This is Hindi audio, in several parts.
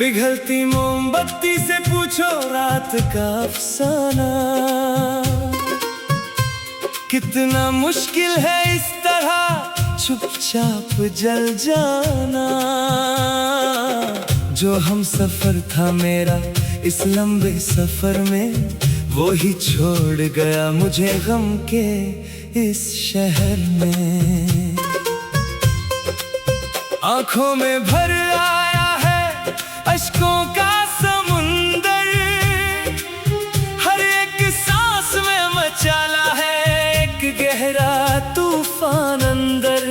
पिघलती मोमबत्ती से पूछो रात का अफसाना। कितना मुश्किल है इस तरह चुपचाप जल जाना। जो हम सफर था मेरा इस लंबे सफर में, वो ही छोड़ गया मुझे गम के इस शहर में। आंखों में भर आया है अश्कों का समुंदर, हर एक सांस में मचाला है एक गहरा तूफान अंदर।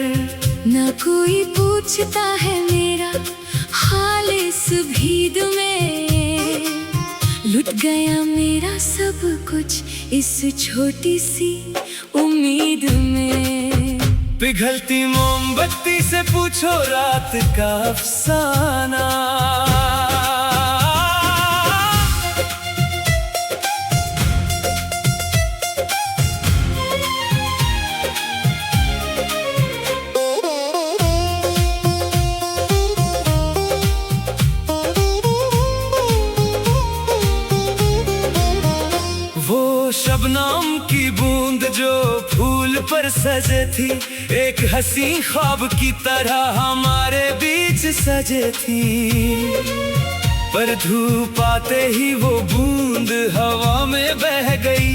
ना कोई पूछता है मेरा हाल इस भीड़ में, लुट गया मेरा सब कुछ इस छोटी सी उम्मीद में। पिघलती मोमबत्ती से पूछो रात का अफसाना। शबनम की बूंद जो फूल पर सजे थी, एक हंसी ख्वाब की तरह हमारे बीच सजे थी। पर धूप आते ही वो बूंद हवा में बह गई,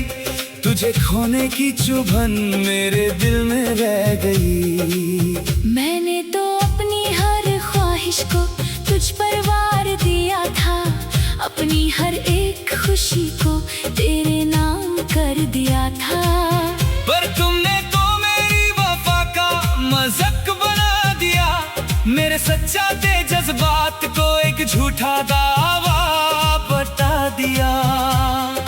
तुझे खोने की चुभन मेरे दिल में रह गई। मैंने तो अपनी हर ख्वाहिश को तुझ पर वार दिया था, अपनी हर एक खुशी को तेरे नाम कर दिया था। पर तुमने तो मेरी वफा का मजाक बना दिया, मेरे सच्चाते जज्बात को एक झूठा दावा बता दिया।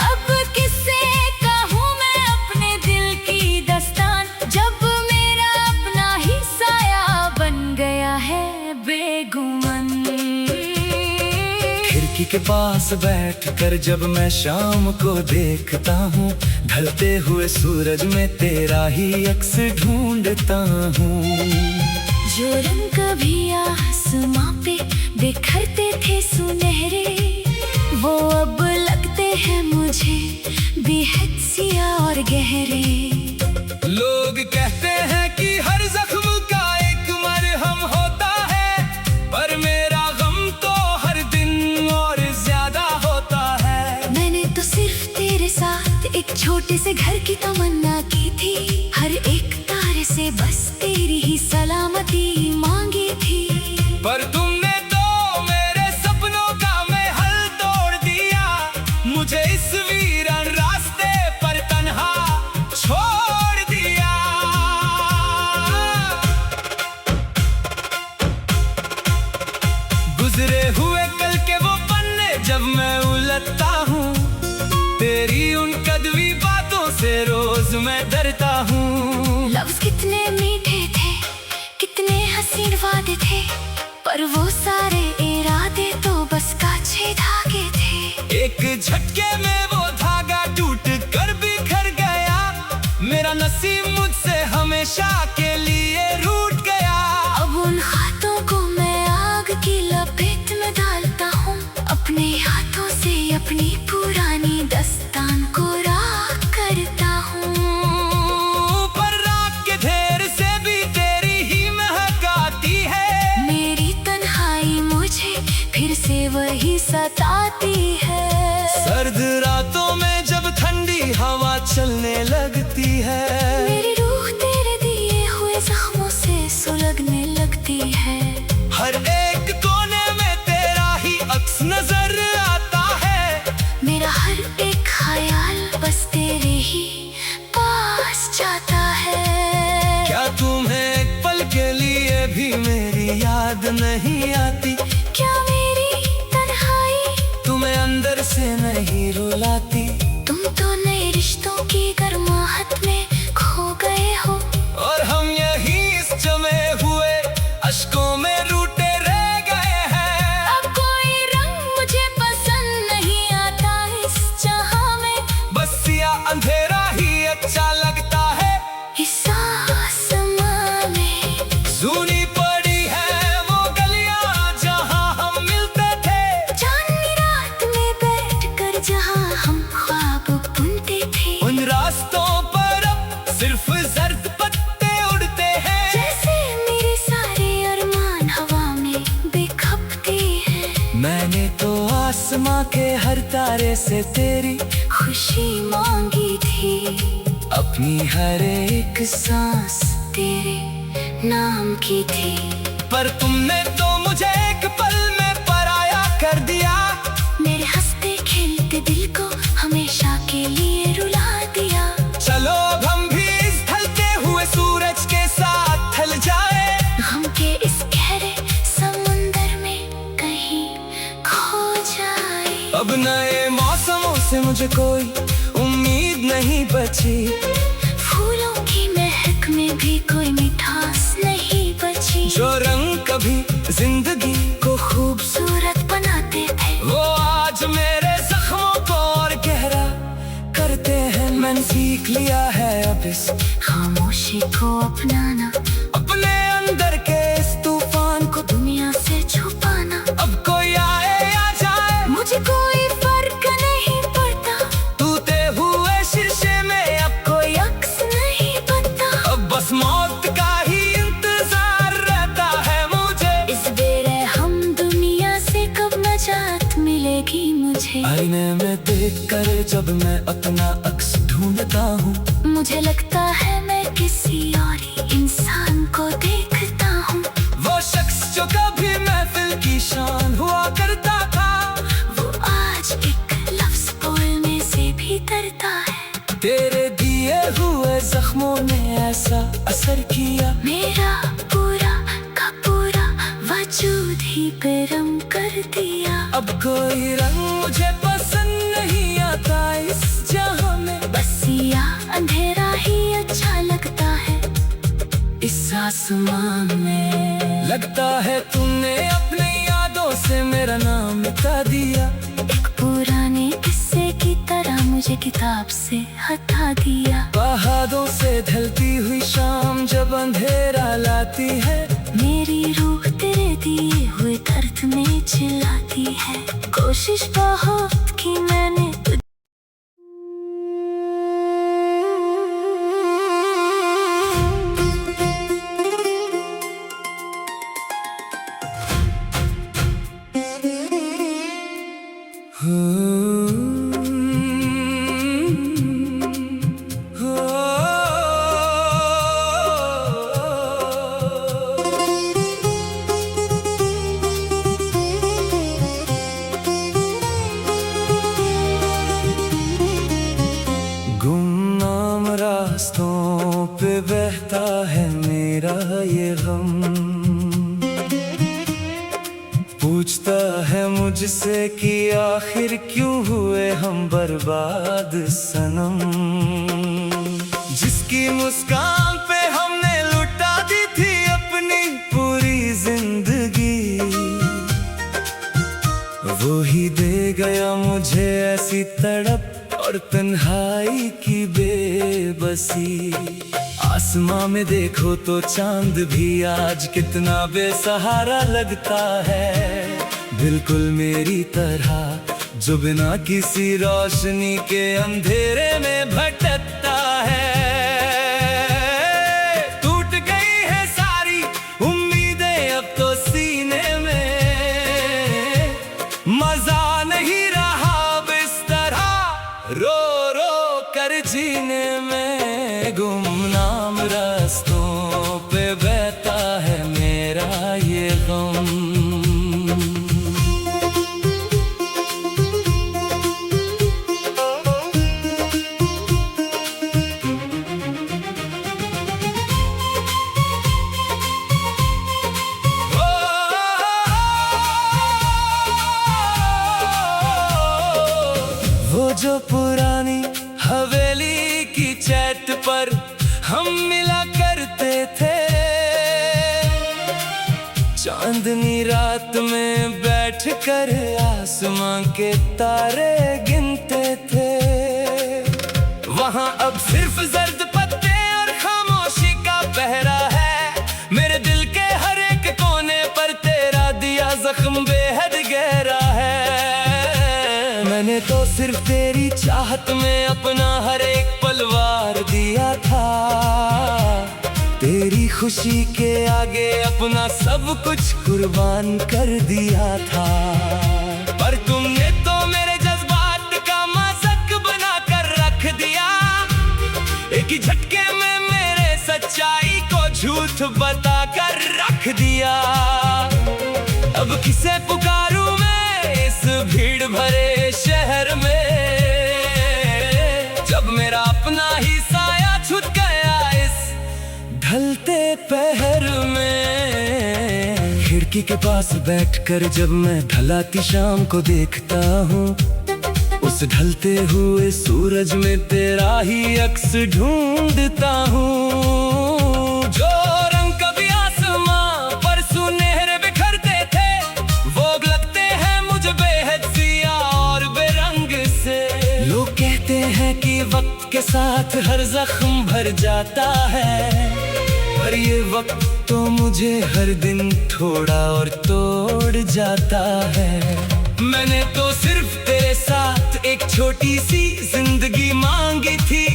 अब किससे कहूँ मैं अपने दिल की दास्तान, जब मेरा अपना ही साया बन गया है बेगुमान। खिड़की के पास बैठकर जब मैं शाम को देखता हूँ, ढलते हुए सूरज में तेरा ही अक्स ढूंढता हूँ। जो रंग कभी आसमां पे बिखरते थे सुनहरे, वो अब लगते हैं मुझे बेहद सिया और गहरे। लोग कहते हैं कि हर जख्म का एक मरहम होता है, पर मेरा गम तो हर दिन और ज्यादा होता है। मैंने तो सिर्फ तेरे साथ एक छोटे से घर की तमन्ना की थी, हर एक तारे से बस तेरी ही सलामती मांगी थी। पर तुमने तो मेरे सपनों का महल तोड़ दिया, मुझे इस वीरान रास्ते पर तन्हा छोड़ दिया। गुजरे हुए कल के वो पन्ने जब मैं उलटता हूँ, तेरी उन कदवी बातों से रोज मैं डरता हूँ। लफ्ज कितने मीठे थे, कितने हसीन वादे थे, पर वो सारे इरादे तो बस कांचे धागे थे। एक झटके में वो धागा टूट कर बिखर गया, मेरा नसीब मुझसे हमेशा के लिए रूठ गया। अब उन हाथों को मैं आग की लपेट में डालता हूँ, अपने हाथों से अपनी पुरानी दास्तान को राख करता हूँ। पर राख के ढेर से भी तेरी ही महक आती है, मेरी तन्हाई मुझे फिर से वही सताती है। सर्द रातों में जब ठंडी हवा चलने लगती है, मेरी रूह तेरे दिए हुए जख्मों से सुलगने लगती है। हर एक कोने में तेरा ही अक्स नजर आता है, मेरा हर एक ख्याल बस तेरे ही पास जाता है। क्या तुम्हें एक पल के लिए भी मेरी याद नहीं आती? क्या मेरी तन्हाई तुम्हें अंदर से नहीं रुलाती? तुम तो नए रिश्तों की गर्माहट में खो गए हो, और हम यहीं इस जमे हुए अश्कों में रूठे रह गए हैं। अब कोई रंग मुझे पसंद नहीं आता इस जहां में, बस सिया अंधेरा ही अच्छा लगता है। इस आसमां में सुनी पड़ी है वो गलियां जहां हम मिलते थे, सितारे से तेरी खुशी मांगी थी। अपनी हर एक सांस तेरे नाम की थी। पर तुमने तो मुझे एक पल में पराया कर दिया। मेरे हंसते खिलते दिल को हमेशा के लिए रुला दिया। चलो अब हम भी इस ढलते हुए सूरज के साथ ढल जाए। हम के इस गहरे समुंदर में कहीं खो जाए। अब नए मौसमों से मुझे कोई उम्मीद नहीं बची। फूलों की महक में भी कोई मिठास नहीं बची। जो रंग कभी जिंदगी को खूबसूरत बनाते थे, वो आज मेरे जख्मों को और गहरा करते हैं। मैंने सीख लिया है अब इस खामोशी को अपनाना। अपने अंदर के इस तूफान को दुनिया से छुपाना। अब कोई आए या जाए मुझे कोई फर्क नहीं पड़ता। टूटे हुए शीशे में अब कोई अक्स नहीं बनता। अब बस मौत का ही इंतजार रहता है मुझे। इस बेरहम दुनिया से कब नजात मिलेगी मुझे। आईने में देखकर जब मैं अपना अक्स ढूंढता हूँ, मुझे लगता है मैं किसी और ही इंसान को देखता हूँ। वो शख्स जो कभी महफिल की शान हुआ करता था, वो आज एक लफ्ज बोलने से भी डरता है। तेरे दिए हुए जख्मों ने ऐसा असर किया। मेरा पूरा का पूरा वजूद ही गरम कर दिया। अब कोई रंग मुझे पसंद नहीं आता इस जहां में। बस या अंधेरा ही अच्छा लगता है इस आसमान में। लगता है तुमने अपनी यादों से मेरा नाम मिटा दिया। एक पुराने किस्से की तरह मुझे किताब से हटा दिया। पहाड़ों से ढलती हुई शाम जब अंधेरा लाती है, मेरी रूह तेरे दिए हुए दर्द में चिल्लाती है। कोशिश बहुत की मैंने गुमनाम रास्तों पे बहता है मेरा ये गम। पूछता है मुझसे कि आखिर क्यों हुए हम बर्बाद सनम। जिसकी मुस्कान पे हमने लुटा दी थी अपनी पूरी जिंदगी, वो ही दे गया मुझे ऐसी तड़प और तन्हाई की बेबसी। आसमां में देखो तो चांद भी आज कितना बेसहारा लगता है। बिल्कुल मेरी तरह जो बिना किसी रोशनी के अंधेरे में भटकता है। टूट गई है सारी उम्मीदें अब तो सीने में। मजा नहीं रहा अब इस तरह रो रो कर जीने में। गुमनाम रास्तों पे बहता है मेरा ये गम। वो जो पुरानी हवेली की चैट पर हम मिला करते थे, चांदनी रात में बैठकर आसमां के तारे गिनते थे। वहाँ अब सिर्फ जर्द पत्ते और खामोशी का पहरा है। मेरे दिल के हर एक कोने पर तेरा दिया जख्म बेहद गहरा है। मैंने तो सिर्फ तेरी चाहत में अपना हर एक पल वार दिया था। तेरी खुशी के आगे अपना सब कुछ कुर्बान कर दिया था। पर तुमने तो मेरे जज्बात झूठ बताकर रख दिया। अब किसे पुकारूं मैं इस भीड़ भरे शहर में, जब मेरा अपना ही साया छूट गया इस ढलते पहर में। खिड़की के पास बैठकर जब मैं ढलाती शाम को देखता हूँ, उस ढलते हुए सूरज में तेरा ही अक्स ढूंढता हूँ। जो रंग कभी आसमां पर सुनहरे बिखरते थे, वो लगते हैं मुझे बेहद सिया और बेरंग से। लोग कहते हैं कि वक्त के साथ हर जख्म भर जाता है, पर ये वक्त तो मुझे हर दिन थोड़ा और तोड़ जाता है। मैंने तो सिर्फ तेरे साथ एक छोटी सी जिंदगी मांगी थी,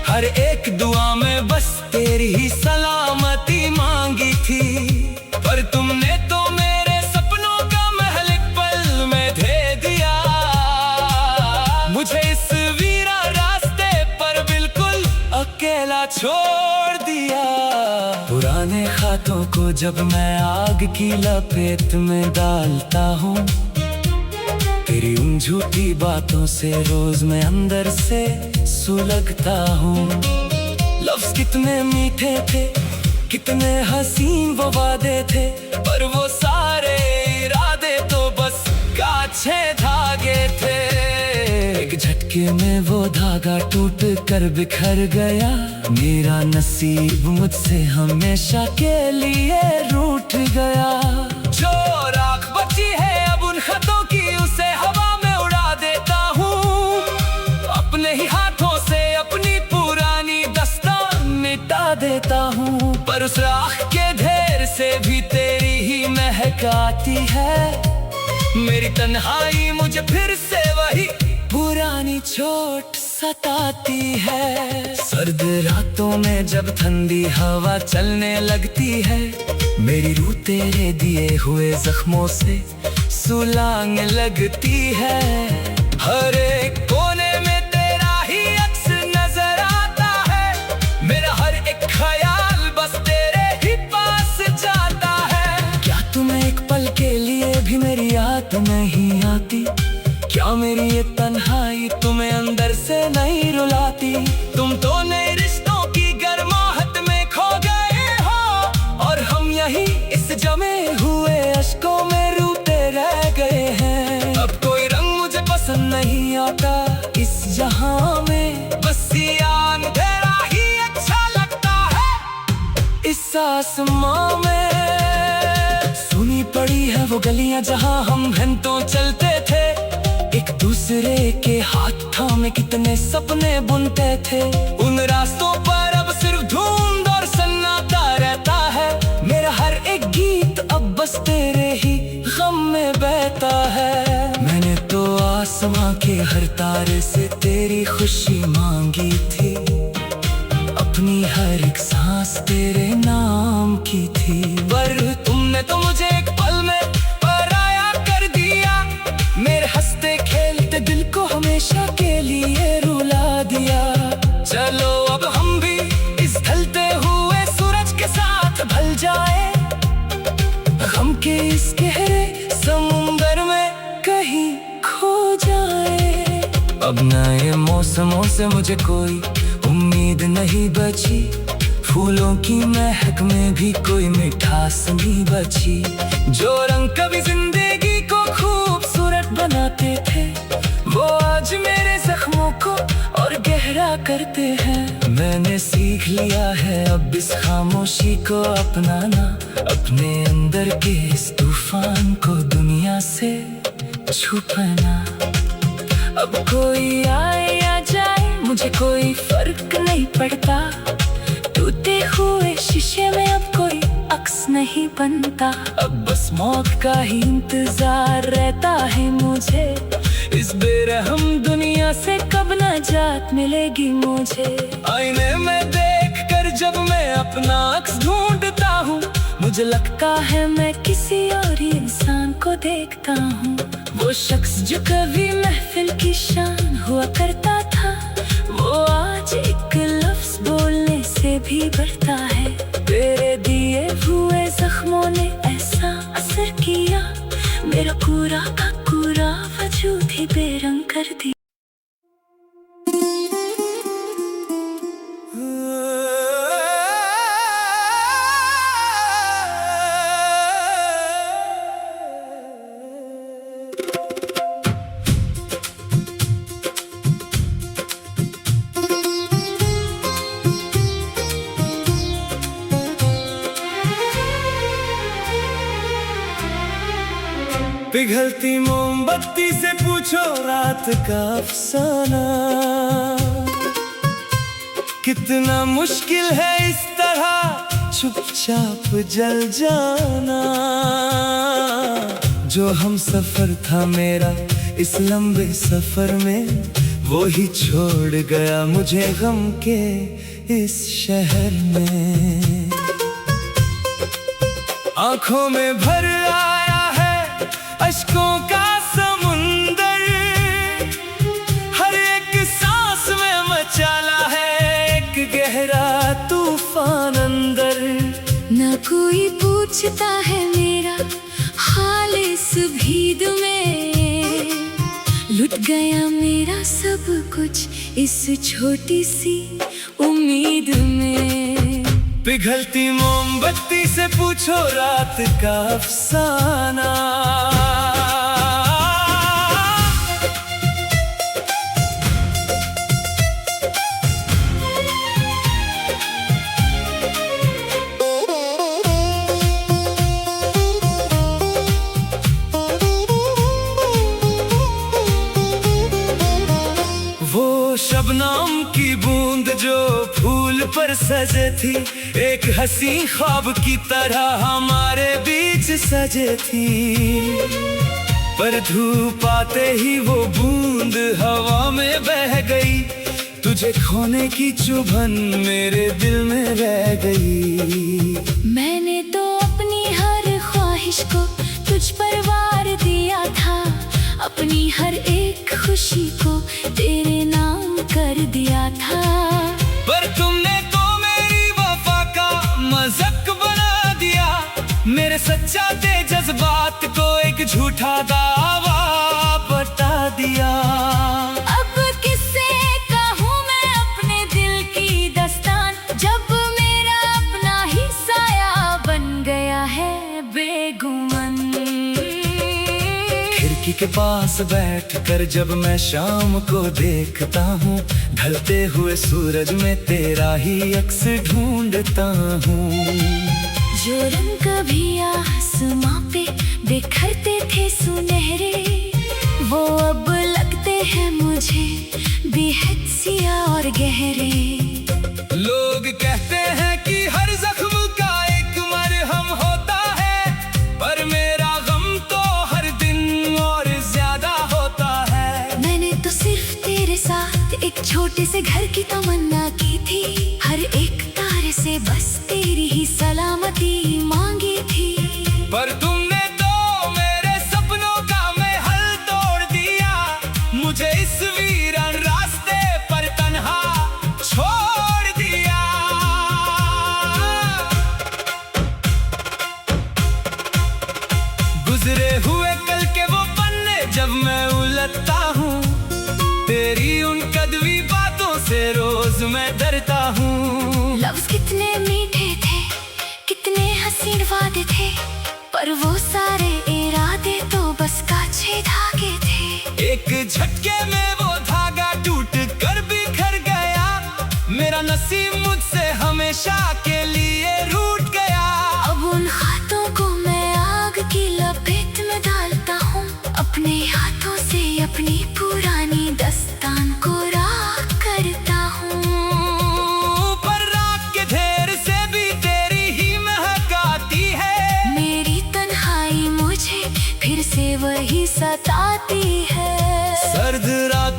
हर एक दुआ में बस तेरी ही सलामती मांगी थी। पर तुमने तो मेरे सपनों का महल एक पल में दे दिया, मुझे इस वीरा रास्ते पर बिल्कुल अकेला छोड़ दिया। पुराने खातों को जब मैं आग की लपेट में डालता हूँ, तेरी उन झूठी बातों से रोज मैं अंदर से सुलगता हूँ। लफ्ज कितने मीठे थे, कितने हसीन वो वादे थे, पर वो सारे इरादे तो बस काछे धागे थे। एक झटके में वो धागा टूट कर बिखर गया, मेरा नसीब मुझसे हमेशा के लिए रूठ गया। जो राख बची है अब उन खतों की, उसे हवा में उड़ा देता हूँ। अपने ही हाथों से अपनी पुरानी दास्तान मिटा देता हूँ। पर उस राख के ढेर से भी तेरी ही महक आती है। मेरी तन्हाई मुझे फिर से वही पुरानी चोट सताती है। सर्द रातों में जब ठंडी हवा चलने लगती है, मेरी रूह तेरे दिए हुए जख्मों से सुलांग लगती है। हर एक कोने में तेरा ही अक्स नजर आता है, मेरा हर एक ख्याल बस तेरे ही पास जाता है। क्या तुम्हें एक पल के लिए भी मेरी याद नहीं आती? क्या मेरी ये तन्हाई तुम्हें अंदर से नहीं रुलाती? तुम तो नए रिश्तों की गर्माहट में खो गए हो, और हम यही इस जमे हुए अश्कों में रोते रह गए हैं। अब कोई रंग मुझे पसंद नहीं आता इस जहां में, बस ये अंधेरा ही अच्छा लगता है इस आसमां में। सुनी पड़ी है वो गलियां जहां हम घंटों चलते थे, एक दूसरे के हाथ थामे कितने सपने बुनते थे। उन रास्तों पर अब सिर्फ धुंध और सन्नाटा रहता है, मेरा हर एक गीत अब बस तेरे ही गम में बहता है। मैंने तो आसमां के हर तारे से तेरी खुशी मांगी थी, अपनी हर एक सांस तेरे नाम की थी। पर तुमने तो मुझे एक पल में पराया कर दिया, मेरे हंसते खेलते दिल को हमेशा के लिए रुला दिया। चलो अब हम भी इस ढलते हुए सूरज के साथ ढल जाए, गम के इस गहरे समुंदर में कहीं खो जाए। अब नए मौसमों से मुझे कोई उम्मीद नहीं बची, फूलों की महक में भी कोई मिठास नहीं बची। जो रंग कभी जिंदगी को खूबसूरत बनाते थे, वो आज मेरे जख्मों को और गहरा करते हैं। मैंने सीख लिया है अब इस खामोशी को अपनाना, अपने अंदर के इस तूफान को दुनिया से छुपाना। अब कोई आए या जाए मुझे कोई फर्क नहीं पड़ता, टूटे हुए शीशे में अब कोई अक्स नहीं बनता। अब बस मौत का ही इंतजार रहता है मुझे, इस बेरहम दुनिया से कब निजात मिलेगी मुझे। आईने में देख कर जब मैं अपना अक्स ढूंढता हूँ, मुझे लगता है मैं किसी और ही इंसान को देखता हूँ। वो शख्स जो कभी महफिल की शान हुआ करता था, वो आज एक लफ्ज बोलने से भी बढ़ता है। तेरे पूरा का पूरा वजूद ही बेरंग कर दिया। पिघलती मोमबत्ती से पूछो रात का अफसाना, कितना मुश्किल है इस तरह चुपचाप जल जाना। जो हम सफर था मेरा इस लंबे सफर में, वो ही छोड़ गया मुझे गम के इस शहर में। आंखों में भर आया है अश्कों का समुंदर, हर एक सांस में मचाला है एक गहरा तूफान अंदर। न कोई पूछता है मेरा हाल इस भीड़ में, लुट गया मेरा सब कुछ इस छोटी सी उम्मीद में। पिघलती मोमबत्ती से पूछो रात का अफसाना। शबनम की बूंद जो फूल पर सजे थी, एक हंसी ख्वाब की तरह हमारे बीच सजे थी। पर धूप आते ही वो बूंद हवा में बह गई, तुझे खोने की चुभन मेरे दिल में रह गई। मैंने तो अपनी हर ख्वाहिश को तुझ पर वार दिया था, अपनी हर एक खुशी को तेरे नाम कर दिया था। पर तुमने तो मेरी वफा का मजाक बना दिया, मेरे सच्चाते जज्बात को एक झूठा दावा बता दिया। अब किससे कहूँ मैं अपने दिल की दास्तान, जब मेरा अपना ही साया बन गया है बेगुमान। खिड़की के पास बैठकर जब मैं शाम को देखता हूँ, ढलते हुए सूरज में तेरा ही अक्स ढूंढता हूँ। जो रंग कभी आसमां पे बिखरते थे सुनहरे, वो अब लगते हैं मुझे बेहद सिया और गहरे। लोग कहते हैं कि हर जख्म का एक मरहम होता है, पर मेरा गम तो हर दिन और ज्यादा होता है। मैंने तो सिर्फ तेरे साथ एक छोटे से घर की तमन्ना की थी, हर एक तारे से बस तेरी ही सलामती मांगी थी। पर तुमने तो मेरे सपनों का महल तोड़ दिया, मुझे इस वीरान रास्ते पर तन्हा छोड़ दिया। गुजरे हुए कल के वो पन्ने जब मैं उलटता हूँ, तेरी उन कदवी बातों से रोज मैं डरता हूँ। लफ्ज़ कितने मीठे थे, कितने हसीन वादे थे, पर वो सारे इरादे तो बस कांचे धागे थे। एक झटके में वो धागा टूट कर बिखर गया, मेरा नसीब मुझसे हमेशा के लिए रूठ गया। अब उन हाथों को मैं आग की लपेट में डालता हूँ, अपने हाथों से अपनी पुरानी दास्तान को राख करता हूँ। पर राख के ढेर से भी तेरी ही महक आती है, मेरी तन्हाई मुझे फिर से वही सताती है। सर्द रात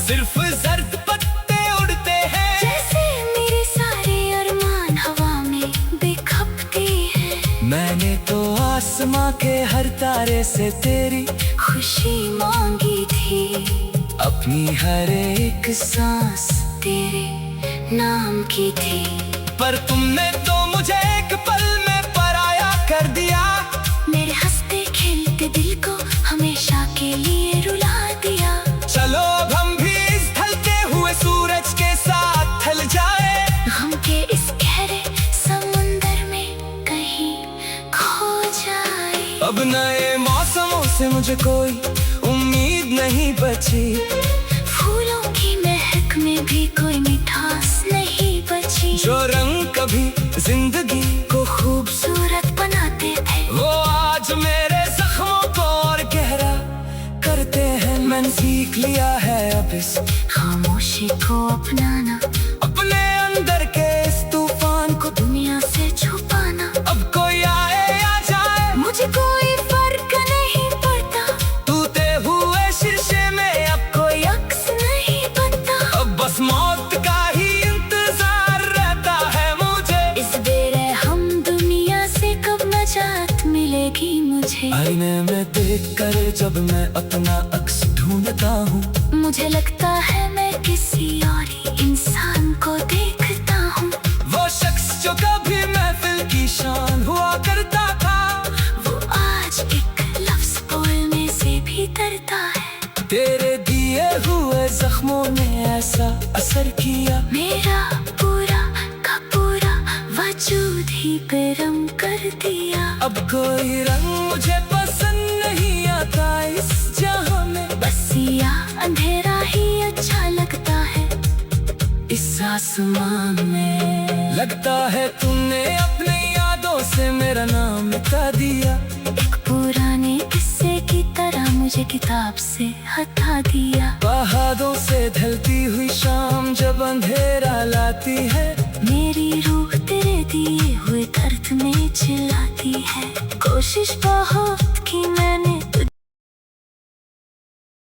सिर्फ जर्द पत्ते उड़ते हैं, जैसे मेरे सारे अरमान हवा में बेखपते हैं। मैंने तो आसमां के हर तारे से तेरी खुशी मांगी थी, अपनी हर एक सांस तेरे नाम की थी। पर तुमने तो मुझे एक पल में पराया कर दिया, मेरे हंसते खेलते दिल को हमेशा के लिए रुला दिया। चलो अब हम भी इस ढलते हुए सूरज के साथ ढल जाए, हम के इस गहरे समुंदर में कहीं खो जाए। अब नए मौसमों से मुझे कोई उम्मीद नहीं बची, फूलों की महक में भी कोई मिठास नहीं बची। जो रंग कभी जिंदगी को खूबसूरत बनाते थे, वो आज मेरे जख्मों को और गहरा करते हैं। मैंने सीख लिया है अब इस खामोशी को अपनाना, अपने अंदर के इस तूफान को दुनिया से छुपाना। अब कोई आए या जाए मुझे कोई फर्क नहीं पड़ता, टूटे हुए शीशे में अब कोई अक्स नहीं बनता। अब बस मौत का ही इंतजार रहता है मुझे। इस बेरहम दुनिया से कब नजात मिलेगी मुझे। आईने में देख कर जब मैं अपना अक्स ढूंढता हूँ, मुझे लगता है मैं किसी और ही इंसान को देखता हूँ। वो शख्स जो कभी महफिल की शान हुआ करता था, वो आज एक लफ्ज बोलने से भी डरता है। तेरे दिए हुए जख्मों ने ऐसा असर किया, मेरा पूरा का पूरा वजूद ही गरम कर दिया। अब कोई रंग मुझे पसंद नहीं आता इस जहां में, बस या अंधेरा ही अच्छा लगता है इस आसमान में। लगता है तुमने अपनी यादों से मेरा नाम मिटा दिया, एक पुराने किस्से की तरह मुझे किताब से हटा दिया। पहाड़ों से ढलती हुई शाम जब अंधेरा लाती है, मेरी रूह तेरे दिए हुए दर्द में चिल्लाती है। कोशिश बहुत की मैं